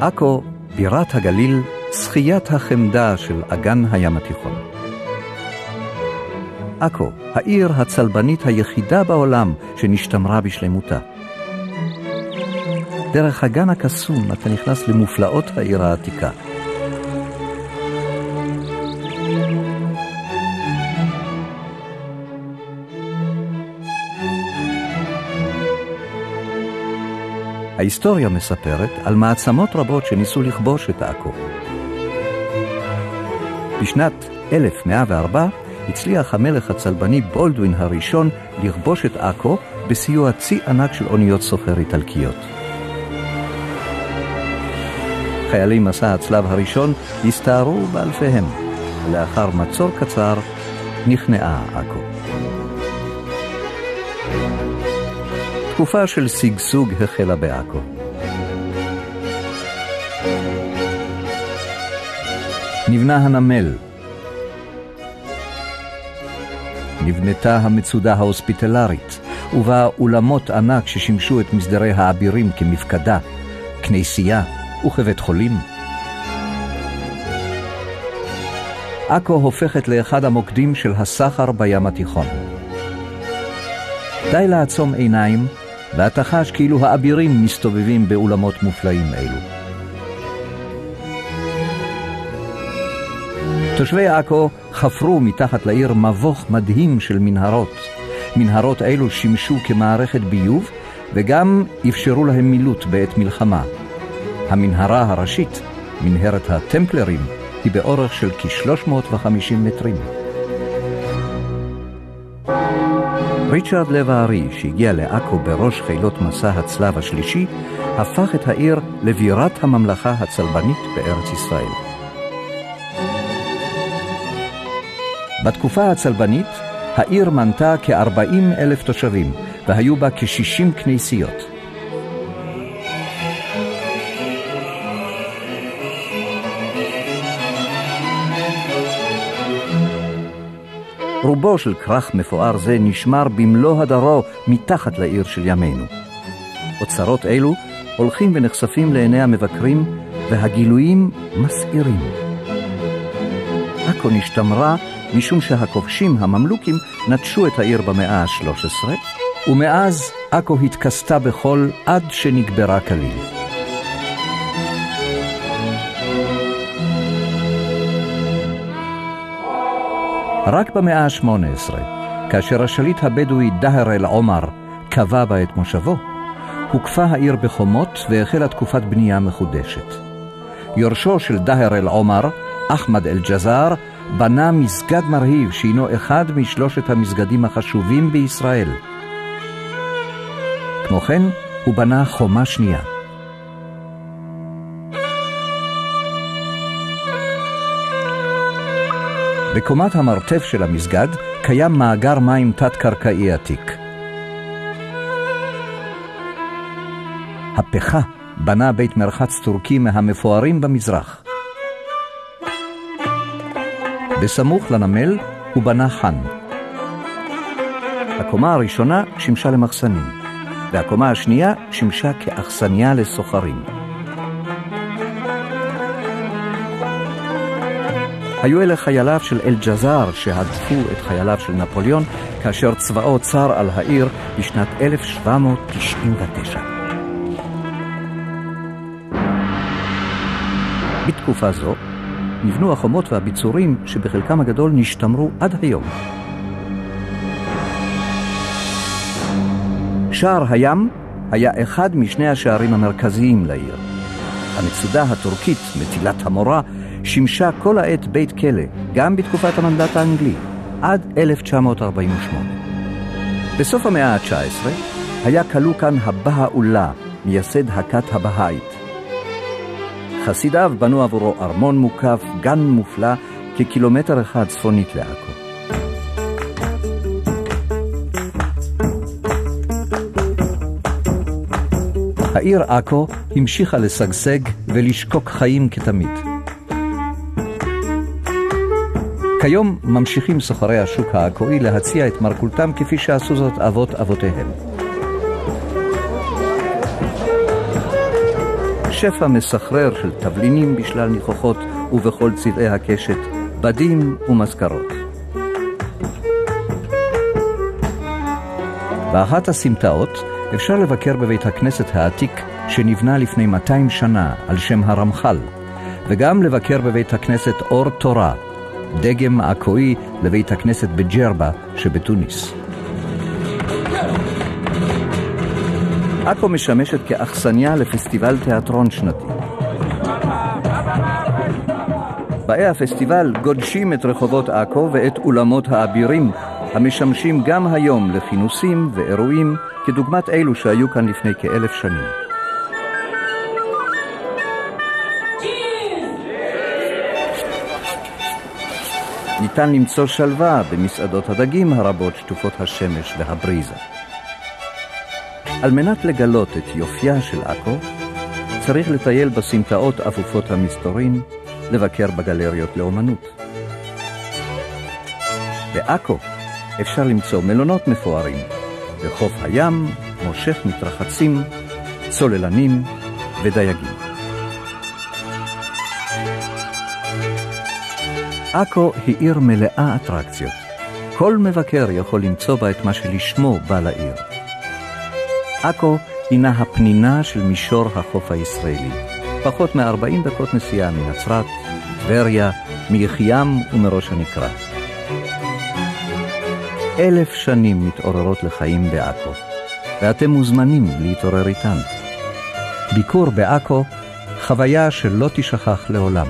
עכו, בירת הגליל, שחיית החמדה של אגן הים התיכון. עכו, העיר הצלבנית היחידה בעולם שנשתמרה בשלמותה. דרך הגן הקסום אתה נכנס למופלאות העיר העתיקה. ההיסטוריה מספרת על מעצמות רבות שניסו לכבוש את עכו. בשנת 1104 הצליח המלך הצלבני בולדווין הראשון לכבוש את עכו בסיוע צי ענק של אוניות סוחר איטלקיות. חיילי מסע הצלב הראשון הסתערו באלפיהם, ולאחר מצור קצר נכנעה עכו. תקופה של שגשוג החלה בעכו. נבנה הנמל. נבנתה המצודה ההוספיטלרית, ובה אולמות ענק ששימשו את מסדרי האבירים כמפקדה, כנסייה וכבית חולים. עכו הופכת לאחד המוקדים של הסחר בים התיכון. די לעצום עיניים, ואתה חש כאילו האבירים מסתובבים באולמות מופלאים אלו. תושבי עכו חפרו מתחת לעיר מבוך מדהים של מנהרות. מנהרות אלו שימשו כמערכת ביוב, וגם אפשרו להם מילוט בעת מלחמה. המנהרה הראשית, מנהרת הטמפלרים, היא באורך של כ-350 מטרים. ריצ'רד לב הארי, שהגיע לעכו בראש חילות מסע הצלב השלישי, הפך את העיר לבירת הממלכה הצלבנית בארץ ישראל. בתקופה הצלבנית, העיר מנתה כ-40,000 תושבים, והיו בה כ-60 כנסיות. רובו של כרך מפואר זה נשמר במלוא הדרו מתחת לעיר של ימינו. אוצרות אלו הולכים ונחשפים לעיני המבקרים, והגילויים מסעירים. עכו נשתמרה משום שהכובשים הממלוכים נטשו את העיר במאה ה-13, ומאז עכו התכסתה בחול עד שנגברה כליל. רק במאה ה-18, כאשר השליט הבדואי דהר אל עומר קבע בה את מושבו, הוקפה העיר בחומות והחלה תקופת בנייה מחודשת. יורשו של דהר אל עומר, אחמד אל ג'זאר, בנה מסגד מרהיב שהינו אחד משלושת המסגדים החשובים בישראל. כמו כן, הוא בנה חומה שנייה. בקומת המרתף של המסגד קיים מאגר מים תת-קרקעי עתיק. הפכה בנה בית מרחץ טורקי מהמפוארים במזרח. בסמוך לנמל הוא בנה חן. הקומה הראשונה שימשה למחסנים, והקומה השנייה שימשה כאכסניה לסוחרים. היו אלה חייליו של אל ג'זאר שהדפו את חייליו של נפוליאון כאשר צבאו צר על העיר בשנת 1799. בתקופה זו נבנו החומות והביצורים שבחלקם הגדול נשתמרו עד היום. שער הים היה אחד משני השערים המרכזיים לעיר. המצודה הטורקית, מטילת המורה, שימשה כל העת בית כלא, גם בתקופת המנדט האנגלי, עד 1948. בסוף המאה ה-19 היה כלוא כאן הבהאולlah, מייסד הכת הבהאית. חסידיו בנו עבורו ארמון מוקף, גן מופלא, כקילומטר אחד צפונית לעכו. העיר עכו המשיכה לשגשג ולשקוק חיים כתמיד. כיום ממשיכים סוחרי השוק העכואי להציע את מרכולתם כפי שעשו זאת אבות אבותיהם. שפע מסחרר של תבלינים בשלל ניחוחות ובכל צבעי הקשת, בדים ומזכרות. באחת הסמטאות אפשר לבקר בבית הכנסת העתיק שנבנה לפני 200 שנה על שם הרמח"ל, וגם לבקר בבית הכנסת אור תורה, דגם עכואי לבית הכנסת בג'רבה שבתוניס. עכו משמשת כאכסניה לפסטיבל תיאטרון שנתי. באי הפסטיבל גודשים את רחובות עכו ואת אולמות האבירים, המשמשים גם היום לכינוסים ואירועים כדוגמת אלו שהיו כאן לפני כ1000 שנים. ניתן למצוא שלווה במסעדות הדגים הרבות שטופות השמש והבריזה. על מנת לגלות את יופייה של עכו, צריך לטייל בסמטאות אפופות המסתורין, לבקר בגלריות לאומנות. בעכו אפשר למצוא מלונות מפוארים, בחוף הים, מושך מתרחצים, צוללנים ודייגים. עכו היא עיר מלאה אטרקציות. כל מבקר יכול למצוא בה את מה שלשמו בא לעיר. עכו הינה הפנינה של מישור החוף הישראלי, פחות מ40 דקות נסיעה מנצרת, טבריה, מיחיעם ומראש הנקרה. 1000 שנים מתעוררות לחיים בעכו, ואתם מוזמנים להתעורר איתן. ביקור בעכו, חוויה שלא תשכח לעולם.